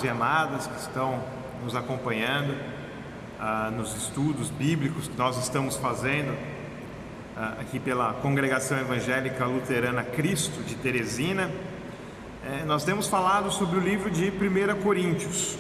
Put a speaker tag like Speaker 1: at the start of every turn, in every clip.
Speaker 1: amados e amadas que estão nos acompanhando nos estudos bíblicos que nós estamos fazendo aqui pela Congregação Evangélica Luterana Cristo de Teresina. Nós temos falado sobre o livro de 1 Coríntios,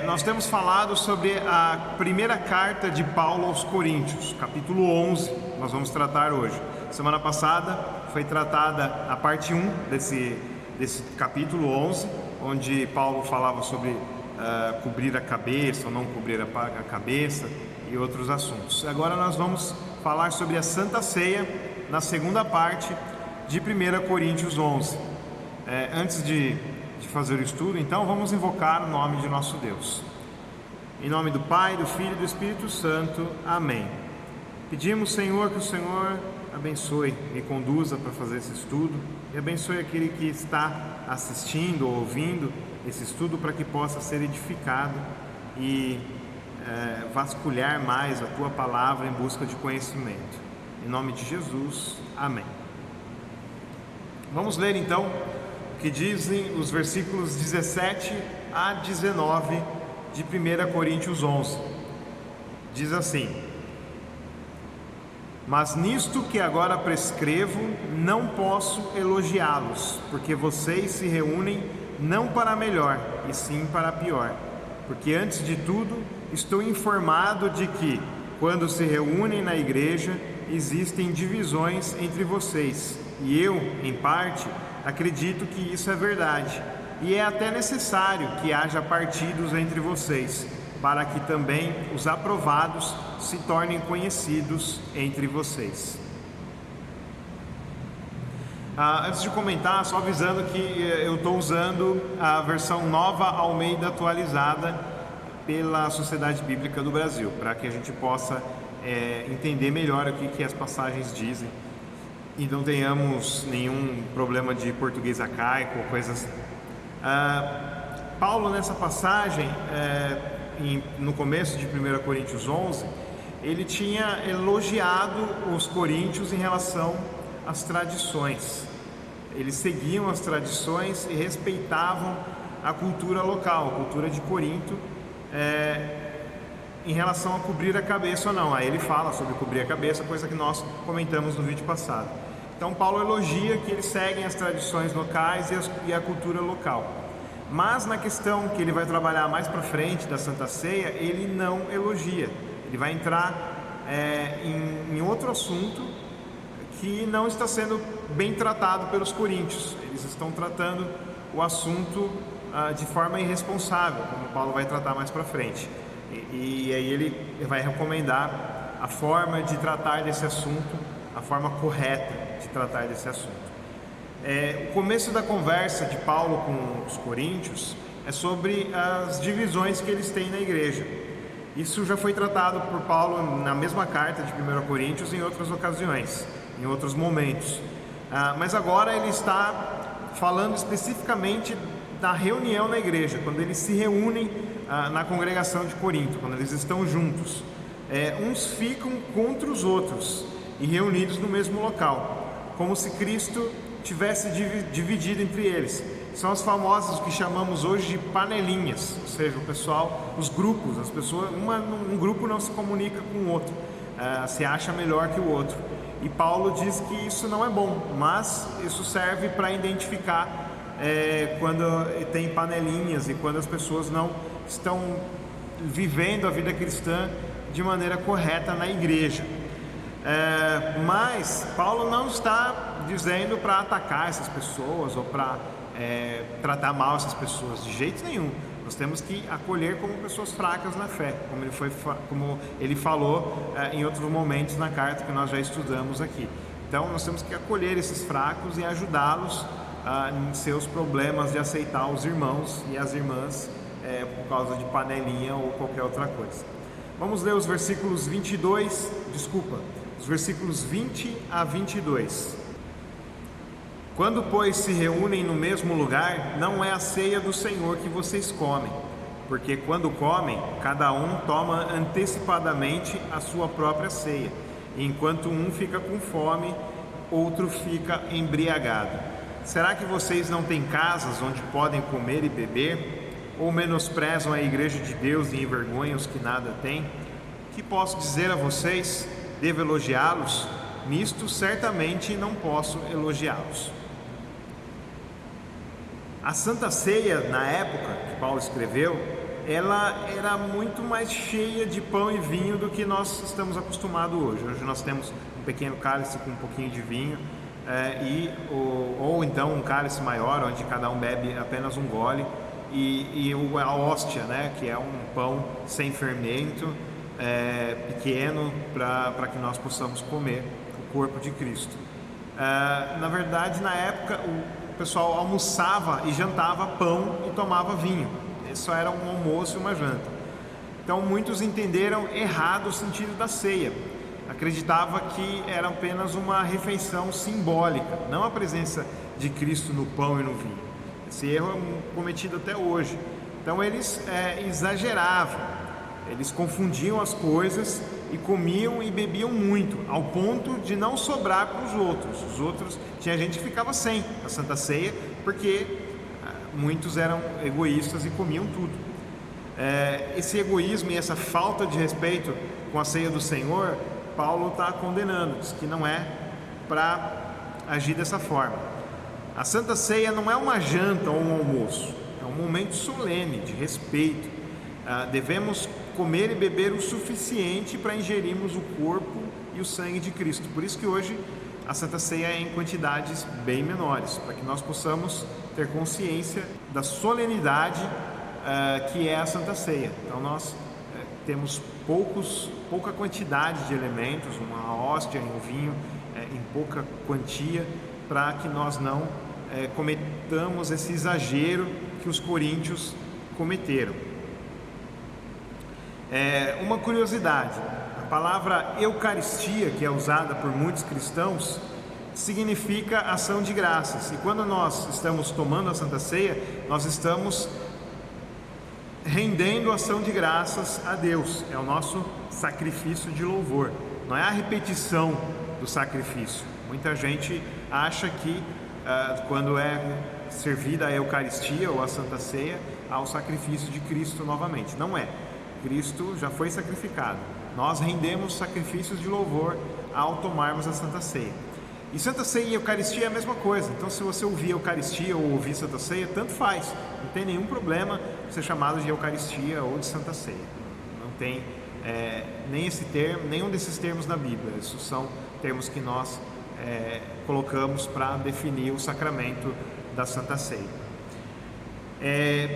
Speaker 1: nós temos falado sobre a primeira carta de Paulo aos Coríntios, capítulo 11, nós vamos tratar hoje. Semana passada foi tratada a parte 1 desse capítulo 11, onde Paulo falava sobre cobrir a cabeça ou não cobrir a cabeça e outros assuntos. Agora nós vamos falar sobre a Santa Ceia na segunda parte de 1 Coríntios 11. Antes de fazer o estudo, então vamos invocar o nome de nosso Deus. Em nome do Pai, do Filho e do Espírito Santo. Amém. Pedimos, Senhor, que o Senhor abençoe, me conduza para fazer esse estudo e abençoe aquele que está assistindo ou ouvindo esse estudo para que possa ser edificado e vasculhar mais a Tua Palavra em busca de conhecimento. Em nome de Jesus. Amém. Vamos ler então o que dizem os versículos 17 a 19 de 1 Coríntios 11. Diz assim: Mas nisto que agora prescrevo, não posso elogiá-los, porque vocês se reúnem não para melhor, e sim para pior. Porque antes de tudo, estou informado de que, quando se reúnem na igreja, existem divisões entre vocês, e eu, em parte, acredito que isso é verdade, e é até necessário que haja partidos entre vocês, para que também os aprovados se tornem conhecidos entre vocês. Antes de comentar, só avisando que eu estou usando a versão Nova Almeida atualizada pela Sociedade Bíblica do Brasil, para que a gente possa entender melhor o que as passagens dizem e não tenhamos nenhum problema de português arcaico ou coisas assim. Paulo, nessa passagem, no começo de 1 Coríntios 11, ele tinha elogiado os coríntios em relação às tradições. Eles seguiam as tradições e respeitavam a cultura local, a cultura de Corinto, em relação a cobrir a cabeça ou não. Aí ele fala sobre cobrir a cabeça, coisa que nós comentamos no vídeo passado. Então Paulo elogia que eles seguem as tradições locais e a cultura local. Mas na questão que ele vai trabalhar mais para frente da Santa Ceia, ele não elogia. Ele vai entrar em outro assunto que não está sendo bem tratado pelos coríntios. Eles estão tratando o assunto de forma irresponsável, como Paulo vai tratar mais para frente. E aí ele vai recomendar a forma de tratar desse assunto, a forma correta de tratar desse assunto. O começo da conversa de Paulo com os coríntios é sobre as divisões que eles têm na igreja. Isso já foi tratado por Paulo na mesma carta de 1 Coríntios em outras ocasiões, em outros momentos. Mas agora ele está falando especificamente da reunião na igreja, quando eles se reúnem na congregação de Corinto, quando eles estão juntos. Uns ficam contra os outros e reunidos no mesmo local, como se Cristo tivesse dividido entre eles. São as famosas que chamamos hoje de panelinhas, ou seja, o pessoal, os grupos, as pessoas, um grupo não se comunica com o outro, se acha melhor que o outro. E Paulo diz que isso não é bom, mas isso serve para identificar quando tem panelinhas e quando as pessoas não estão vivendo a vida cristã de maneira correta na igreja. Mas Paulo não está dizendo para atacar essas pessoas ou para tratar mal essas pessoas, de jeito nenhum. Nós temos que acolher como pessoas fracas na fé, como ele falou em outros momentos na carta que nós já estudamos aqui. Então nós temos que acolher esses fracos e ajudá-los em seus problemas de aceitar os irmãos e as irmãs por causa de panelinha ou qualquer outra coisa. Vamos ler os versículos 20 a 22. Quando, pois, se reúnem no mesmo lugar, não é a ceia do Senhor que vocês comem, porque quando comem, cada um toma antecipadamente a sua própria ceia, e enquanto um fica com fome, outro fica embriagado. Será que vocês não têm casas onde podem comer e beber? Ou menosprezam a igreja de Deus e envergonham os que nada têm? Que posso dizer a vocês? Devo elogiá-los? Nisto certamente não posso elogiá-los. A Santa Ceia, na época que Paulo escreveu, ela era muito mais cheia de pão e vinho do que nós estamos acostumados hoje. Hoje nós temos um pequeno cálice com um pouquinho de vinho, ou então um cálice maior, onde cada um bebe apenas um gole, e a hóstia, né, que é um pão sem fermento, pequeno, para que nós possamos comer o corpo de Cristo. Na verdade, na época, o pessoal almoçava e jantava pão e tomava vinho. Isso era um almoço e uma janta. Então muitos entenderam errado o sentido da ceia. Acreditava que era apenas uma refeição simbólica, não a presença de Cristo no pão e no vinho. Esse erro é cometido até hoje. Então eles exageravam, eles confundiam as coisas e comiam e bebiam muito, ao ponto de não sobrar para os outros. Os outros, tinha gente que ficava sem a Santa Ceia, porque muitos eram egoístas e comiam tudo. Esse egoísmo e essa falta de respeito com a ceia do Senhor, Paulo está condenando, diz que não é para agir dessa forma. A Santa Ceia não é uma janta ou um almoço, é um momento solene de respeito. Devemos comer e beber o suficiente para ingerirmos o corpo e o sangue de Cristo. Por isso que hoje a Santa Ceia é em quantidades bem menores, para que nós possamos ter consciência da solenidade que é a Santa Ceia. Então nós temos pouca quantidade de elementos, uma hóstia e um vinho em pouca quantia, para que nós não cometamos esse exagero que os coríntios cometeram. Uma curiosidade: a palavra Eucaristia, que é usada por muitos cristãos, significa ação de graças. E quando nós estamos tomando a Santa Ceia, nós estamos rendendo ação de graças a Deus. É o nosso sacrifício de louvor, não é a repetição do sacrifício. Muita gente acha que quando é servida a Eucaristia ou a Santa Ceia, há o sacrifício de Cristo novamente. Não é. Cristo já foi sacrificado. Nós rendemos sacrifícios de louvor ao tomarmos a Santa Ceia. E Santa Ceia e Eucaristia é a mesma coisa. Então, se você ouvir Eucaristia ou ouvir Santa Ceia, tanto faz. Não tem nenhum problema ser chamado de Eucaristia ou de Santa Ceia. Não tem nem esse termo, nenhum desses termos na Bíblia. Esses são termos que nós colocamos para definir o sacramento da Santa Ceia.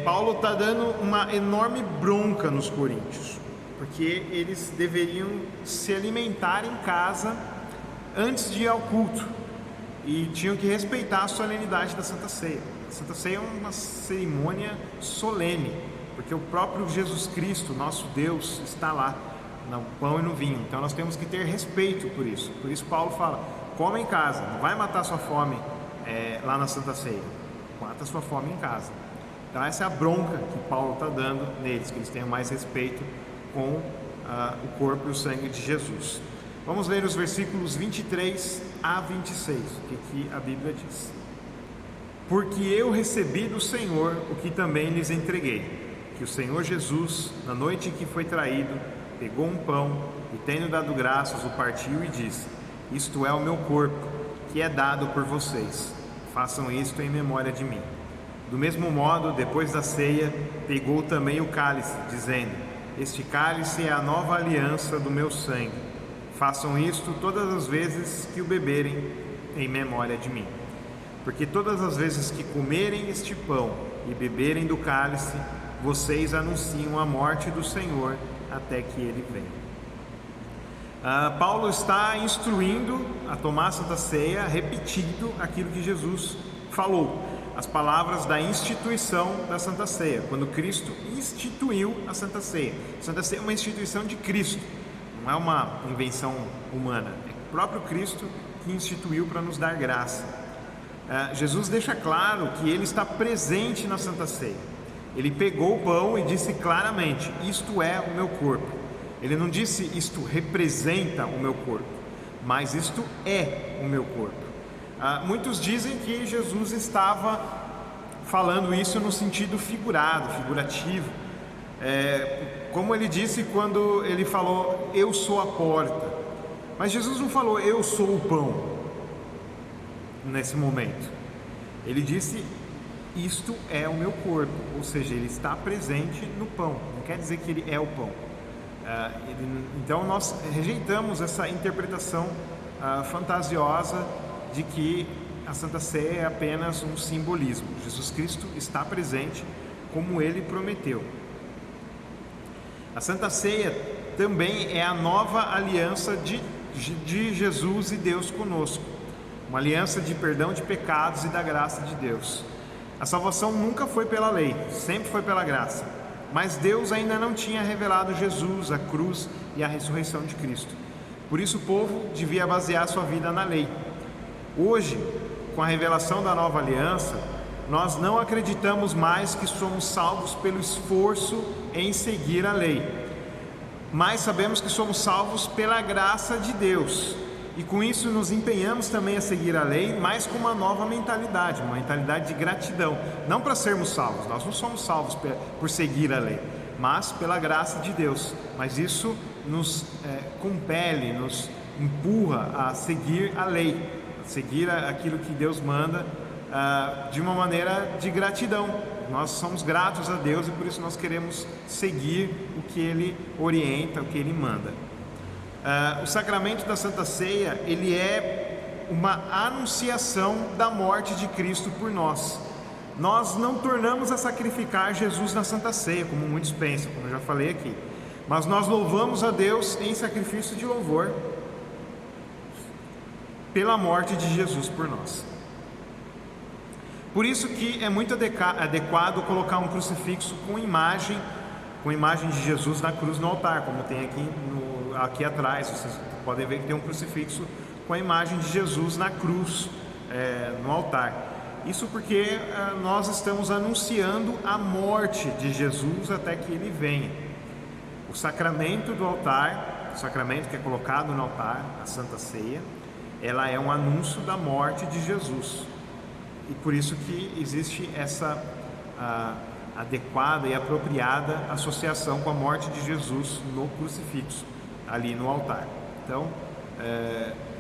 Speaker 1: Paulo está dando uma enorme bronca nos coríntios, porque eles deveriam se alimentar em casa antes de ir ao culto e tinham que respeitar a solenidade da Santa Ceia. A Santa Ceia é uma cerimônia solene, porque o próprio Jesus Cristo, nosso Deus, está lá no pão e no vinho. Então nós temos que ter respeito por isso. Por isso Paulo fala: come em casa, não vai matar sua fome lá na Santa Ceia, mata sua fome em casa. Então essa é a bronca que Paulo está dando neles, que eles tenham mais respeito com o corpo e o sangue de Jesus. Vamos ler os versículos 23 a 26, o que a Bíblia diz. Porque eu recebi do Senhor o que também lhes entreguei, que o Senhor Jesus, na noite em que foi traído, pegou um pão e, tendo dado graças, o partiu e disse: isto é o meu corpo, que é dado por vocês. Façam isto em memória de mim. Do mesmo modo, depois da ceia, pegou também o cálice, dizendo: este cálice é a nova aliança do meu sangue. Façam isto todas as vezes que o beberem, em memória de mim. Porque todas as vezes que comerem este pão e beberem do cálice, vocês anunciam a morte do Senhor até que ele venha. Paulo está instruindo a tomar a Santa Ceia, repetindo aquilo que Jesus falou, as palavras da instituição da Santa Ceia, quando Cristo instituiu a Santa Ceia. A Santa Ceia é uma instituição de Cristo, não é uma invenção humana, é o próprio Cristo que instituiu para nos dar graça. Jesus deixa claro que ele está presente na Santa Ceia. Ele pegou o pão e disse claramente: isto é o meu corpo. Ele não disse isto representa o meu corpo, mas isto é o meu corpo. Muitos dizem que Jesus estava falando isso no sentido figurativo, como ele disse quando ele falou, eu sou a porta. Mas Jesus não falou, eu sou o pão, nesse momento. Ele disse, isto é o meu corpo, ou seja, ele está presente no pão, não quer dizer que ele é o pão. Então nós rejeitamos essa interpretação fantasiosa de que a Santa Ceia é apenas um simbolismo. Jesus Cristo está presente como ele prometeu. A Santa Ceia também é a nova aliança de Jesus e Deus conosco, uma aliança de perdão de pecados e da graça de Deus. A salvação nunca foi pela lei, sempre foi pela graça, mas Deus ainda não tinha revelado Jesus, a cruz e a ressurreição de Cristo. Por isso o povo devia basear sua vida na lei. Hoje, com a revelação da nova aliança, nós não acreditamos mais que somos salvos pelo esforço em seguir a lei, mas sabemos que somos salvos pela graça de Deus, e com isso nos empenhamos também a seguir a lei, mas com uma nova mentalidade, uma mentalidade de gratidão, não para sermos salvos. Nós não somos salvos por seguir a lei, mas pela graça de Deus. Mas isso nos compele, nos empurra a seguir a lei, a seguir aquilo que Deus manda, de uma maneira de gratidão. Nós somos gratos a Deus e por isso nós queremos seguir o que Ele orienta, o que Ele manda. O sacramento da Santa Ceia, ele é uma anunciação da morte de Cristo por nós. Nós não tornamos a sacrificar Jesus na Santa Ceia, como muitos pensam, como eu já falei aqui, mas nós louvamos a Deus em sacrifício de louvor pela morte de Jesus por nós. Por isso que é muito adequado colocar um crucifixo com imagem de Jesus na cruz no altar, como tem aqui atrás. Vocês podem ver que tem um crucifixo com a imagem de Jesus na cruz, no altar. Isso porque nós estamos anunciando a morte de Jesus até que Ele venha. O sacramento do altar, o sacramento que é colocado no altar, a Santa Ceia, ela é um anúncio da morte de Jesus. E por isso que existe essa adequada e apropriada associação com a morte de Jesus no crucifixo, ali no altar. Então,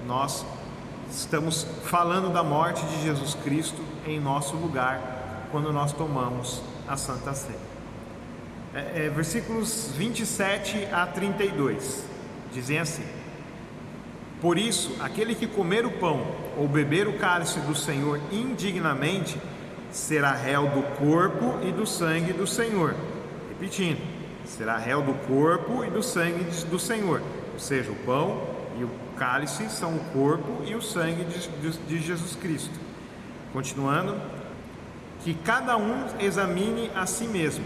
Speaker 1: nós estamos falando da morte de Jesus Cristo em nosso lugar quando nós tomamos a Santa Ceia. Versículos 27 a 32 dizem assim: por isso, aquele que comer o pão ou beber o cálice do Senhor indignamente será réu do corpo e do sangue do Senhor. Repetindo, será réu do corpo e do sangue do Senhor. Ou seja, o pão e o cálice são o corpo e o sangue de Jesus Cristo. Continuando, que cada um examine a si mesmo,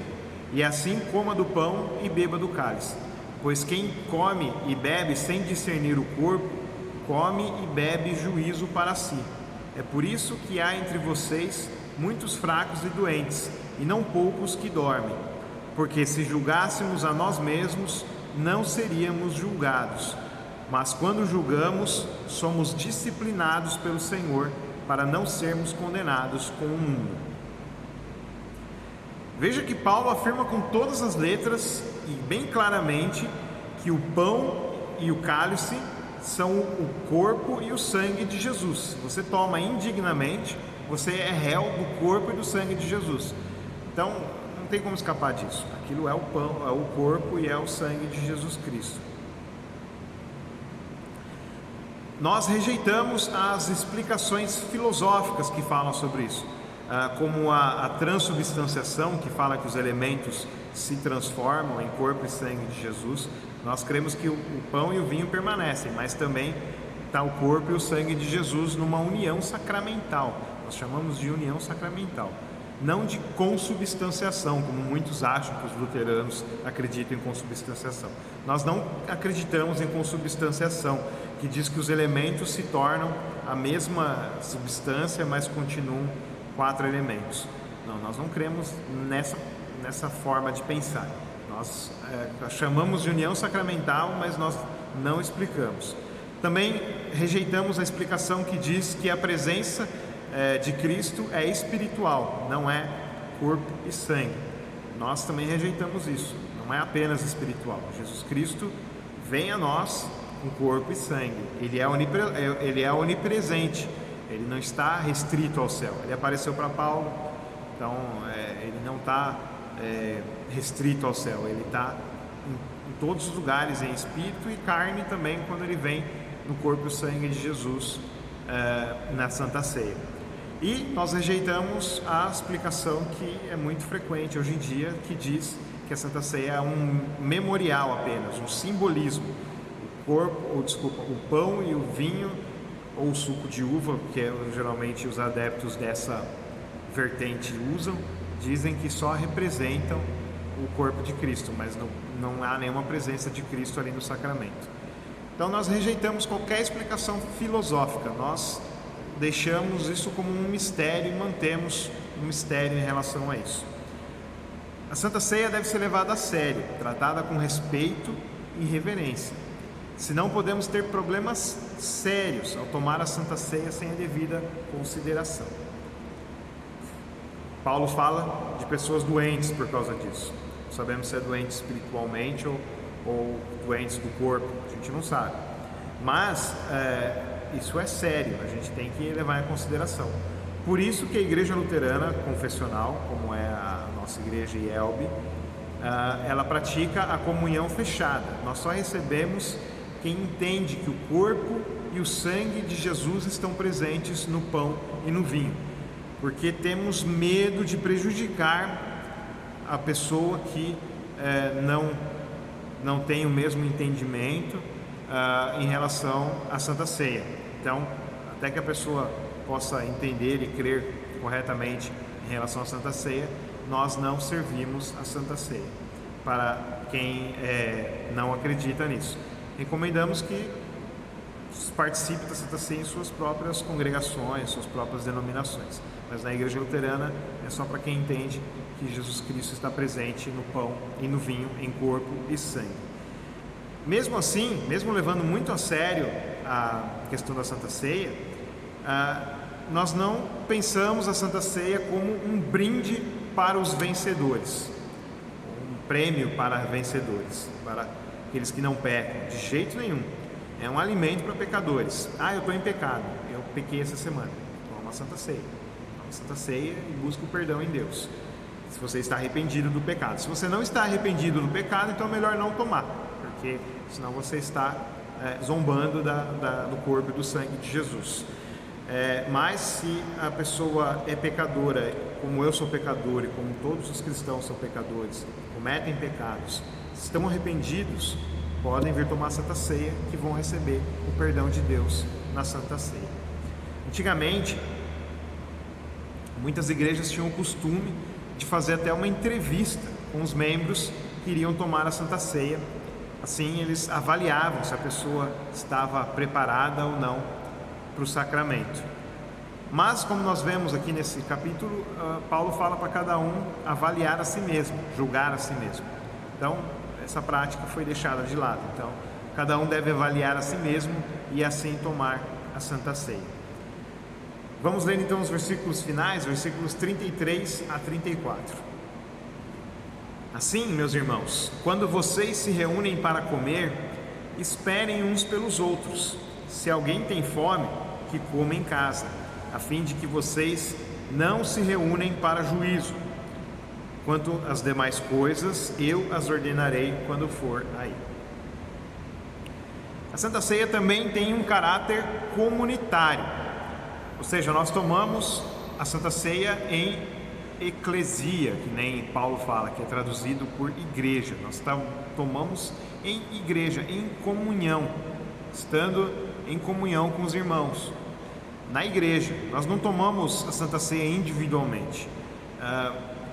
Speaker 1: e assim coma do pão e beba do cálice. Pois quem come e bebe sem discernir o corpo, come e bebe juízo para si. É por isso que há entre vocês muitos fracos e doentes, e não poucos que dormem. Porque se julgássemos a nós mesmos, não seríamos julgados. Mas quando julgamos, somos disciplinados pelo Senhor, para não sermos condenados com o mundo. Veja que Paulo afirma com todas as letras e bem claramente que o pão e o cálice são o corpo e o sangue de Jesus. Se você toma indignamente, você é réu do corpo e do sangue de Jesus. Então, não tem como escapar disso. Aquilo é o pão, é o corpo e é o sangue de Jesus Cristo. Nós rejeitamos as explicações filosóficas que falam sobre isso, como a transubstanciação, que fala que os elementos se transformam em corpo e sangue de Jesus. Nós cremos que o pão e o vinho permanecem, mas também está o corpo e o sangue de Jesus numa união sacramental. Nós chamamos de união sacramental, não de consubstanciação, como muitos acham que os luteranos acreditam em consubstanciação. Nós não acreditamos em consubstanciação, que diz que os elementos se tornam a mesma substância, mas continuam 4 elementos. Não, nós não cremos nessa forma de pensar. Nós chamamos de união sacramental, mas nós não explicamos. Também rejeitamos a explicação que diz que a presença de Cristo é espiritual, não é corpo e sangue. Nós também rejeitamos isso, não é apenas espiritual. Jesus Cristo vem a nós com corpo e sangue, ele é onipresente, ele não está restrito ao céu. Ele apareceu para Paulo, então ele não está restrito ao céu, ele está em todos os lugares, em espírito e carne também, quando ele vem no corpo e sangue de Jesus na Santa Ceia. E nós rejeitamos a explicação que é muito frequente hoje em dia, que diz que a Santa Ceia é um memorial apenas, um simbolismo. O pão e o vinho, ou o suco de uva, que geralmente os adeptos dessa vertente usam, dizem que só representam o corpo de Cristo, mas não há nenhuma presença de Cristo ali no sacramento. Então nós rejeitamos qualquer explicação filosófica, nós deixamos isso como um mistério e mantemos um mistério em relação a isso. A Santa Ceia deve ser levada a sério, tratada com respeito e reverência. Senão podemos ter problemas sérios ao tomar a Santa Ceia sem a devida consideração. Paulo fala de pessoas doentes por causa disso. Não sabemos se é doente espiritualmente ou doentes do corpo, a gente não sabe. Mas isso é sério, a gente tem que levar em consideração. Por isso que a Igreja Luterana Confessional, como é a nossa igreja IELB, ela pratica a comunhão fechada. Nós só recebemos quem entende que o corpo e o sangue de Jesus estão presentes no pão e no vinho, porque temos medo de prejudicar a pessoa que não tem o mesmo entendimento em relação à Santa Ceia. Então, até que a pessoa possa entender e crer corretamente em relação à Santa Ceia, nós não servimos a Santa Ceia, para quem não acredita nisso. Recomendamos que participe da Santa Ceia em suas próprias congregações, suas próprias denominações. Mas na Igreja Luterana é só para quem entende que Jesus Cristo está presente no pão e no vinho, em corpo e sangue. Mesmo assim, mesmo levando muito a sério a questão da Santa Ceia, nós não pensamos a Santa Ceia como um brinde para os vencedores, um prêmio para vencedores, para aqueles que não pecam, de jeito nenhum. É um alimento para pecadores. Eu estou em pecado, eu pequei essa semana, toma a Santa Ceia. Toma a Santa Ceia e busca o perdão em Deus, se você está arrependido do pecado. Se você não está arrependido do pecado, então é melhor não tomar, porque senão você está zombando do corpo e do sangue de Jesus. Mas se a pessoa é pecadora, como eu sou pecador e como todos os cristãos são pecadores, cometem pecados, estão arrependidos, podem vir tomar a Santa Ceia, que vão receber o perdão de Deus na Santa Ceia. Antigamente, muitas igrejas tinham o costume de fazer até uma entrevista com os membros que iriam tomar a Santa Ceia. Assim, eles avaliavam se a pessoa estava preparada ou não para o sacramento. Mas, como nós vemos aqui nesse capítulo, Paulo fala para cada um avaliar a si mesmo, julgar a si mesmo. Então, essa prática foi deixada de lado. Então, cada um deve avaliar a si mesmo e assim tomar a Santa Ceia. Vamos ler então os versículos finais, versículos 33 a 34. Assim, meus irmãos, quando vocês se reúnem para comer, esperem uns pelos outros. Se alguém tem fome, que coma em casa, a fim de que vocês não se reúnem para juízo. Quanto às demais coisas, eu as ordenarei quando for aí. A Santa Ceia também tem um caráter comunitário, ou seja, nós tomamos a Santa Ceia em eclesia, que nem Paulo fala, que é traduzido por igreja. Nós tomamos em igreja, em comunhão, estando em comunhão com os irmãos, na igreja. Nós não tomamos a Santa Ceia individualmente.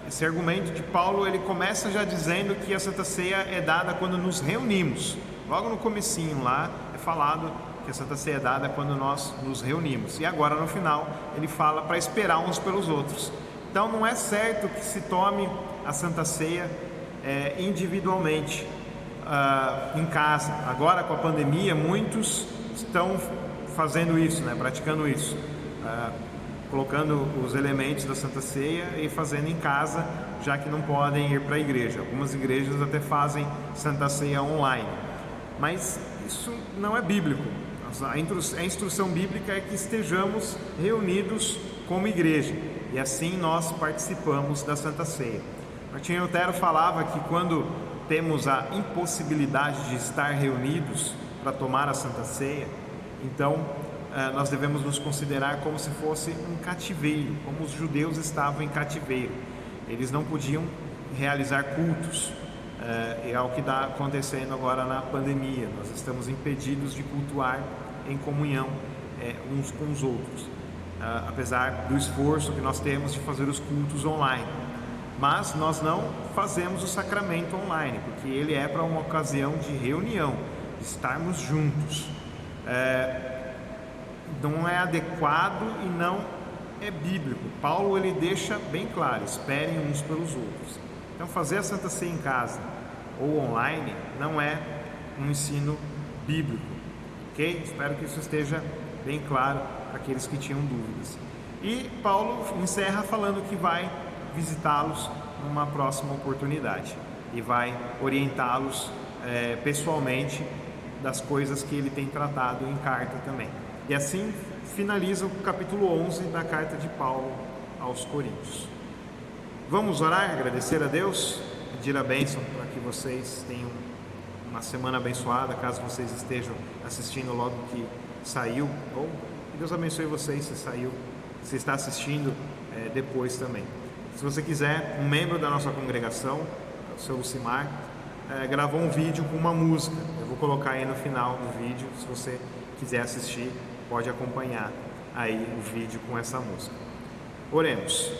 Speaker 1: Esse argumento de Paulo, ele começa já dizendo que a Santa Ceia é dada quando nos reunimos. Logo no comecinho lá é falado que a Santa Ceia é dada quando nós nos reunimos. E agora no final ele fala para esperar uns pelos outros. Então não é certo que se tome a Santa Ceia individualmente em casa. Agora com a pandemia muitos estão fazendo isso, né, praticando isso, colocando os elementos da Santa Ceia e fazendo em casa, já que não podem ir para a igreja. Algumas igrejas até fazem Santa Ceia online, mas isso não é bíblico. A instrução bíblica é que estejamos reunidos como igreja, e assim nós participamos da Santa Ceia. Martinho Lutero falava que quando temos a impossibilidade de estar reunidos para tomar a Santa Ceia, então nós devemos nos considerar como se fosse um cativeiro, como os judeus estavam em cativeiro. Eles não podiam realizar cultos, é o que está acontecendo agora na pandemia. Nós estamos impedidos de cultuar em comunhão uns com os outros, apesar do esforço que nós temos de fazer os cultos online. Mas nós não fazemos o sacramento online, porque ele é para uma ocasião de reunião, de estarmos juntos. Não é adequado e não é bíblico. Paulo ele deixa bem claro: esperem uns pelos outros. Então fazer a Santa Ceia em casa ou online não é um ensino bíblico, ok? Espero que isso esteja bem claro para aqueles que tinham dúvidas. E Paulo encerra falando que vai visitá-los numa próxima oportunidade e vai orientá-los pessoalmente das coisas que ele tem tratado em carta também. E assim finaliza o capítulo 11 da carta de Paulo aos Coríntios. Vamos orar, agradecer a Deus, pedir a bênção para que vocês tenham uma semana abençoada, caso vocês estejam assistindo logo que saiu, ou que Deus abençoe vocês se saiu, se está assistindo depois também. Se você quiser, um membro da nossa congregação, o seu Lucimar, gravou um vídeo com uma música. Eu vou colocar aí no final do vídeo, se você quiser assistir, pode acompanhar aí o vídeo com essa música. Oremos.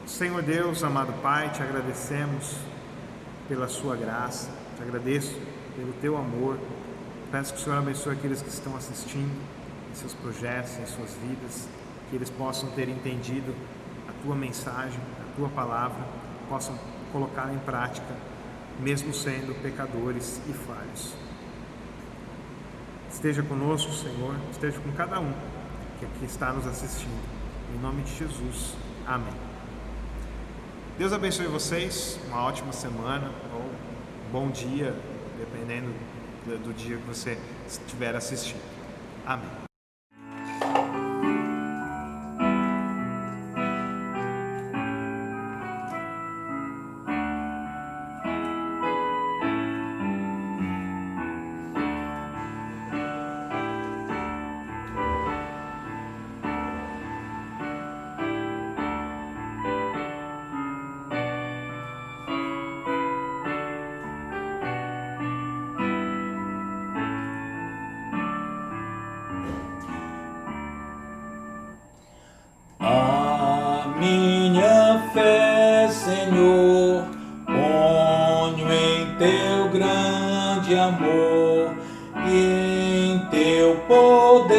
Speaker 1: Senhor Deus, amado Pai, te agradecemos pela sua graça, te agradeço pelo teu amor. Peço que o Senhor abençoe aqueles que estão assistindo em seus projetos, em suas vidas, que eles possam ter entendido a tua mensagem, a tua palavra, possam colocar em prática, mesmo sendo pecadores e falhos. Esteja conosco, Senhor, esteja com cada um que aqui está nos assistindo. Em nome de Jesus. Amém. Deus abençoe vocês, uma ótima semana ou um bom dia, dependendo do dia que você estiver assistindo. Amém.
Speaker 2: Minha fé, Senhor, ponho em teu grande amor e em teu poder.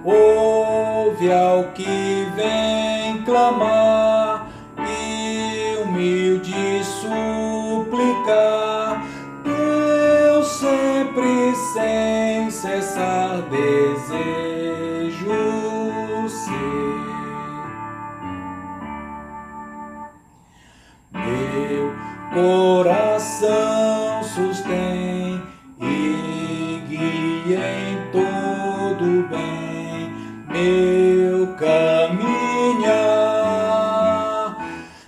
Speaker 2: Ouve ao que vem clamar e humilde suplicar. Deus sempre sem cessar desejo ser. Meu coração sustém e guia em todo bem meu caminhar.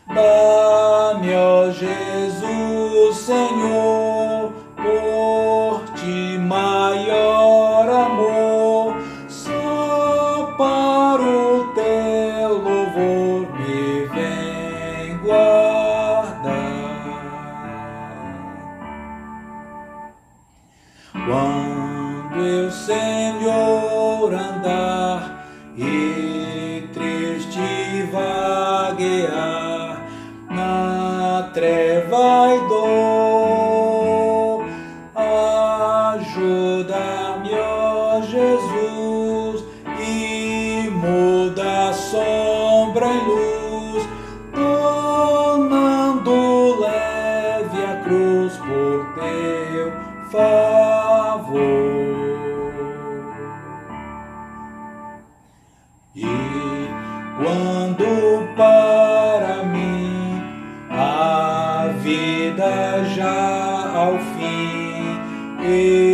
Speaker 2: Dá-me, ó Jesus, Senhor, por ti maior amor, só para o teu louvor me vem guardar. Quando eu, Senhor, andar e triste vaguear na treva e dor, ajuda-me, ó Jesus, e muda a sombra em luz, tornando leve a cruz por teu favor. E quando para mim a vida já ao fim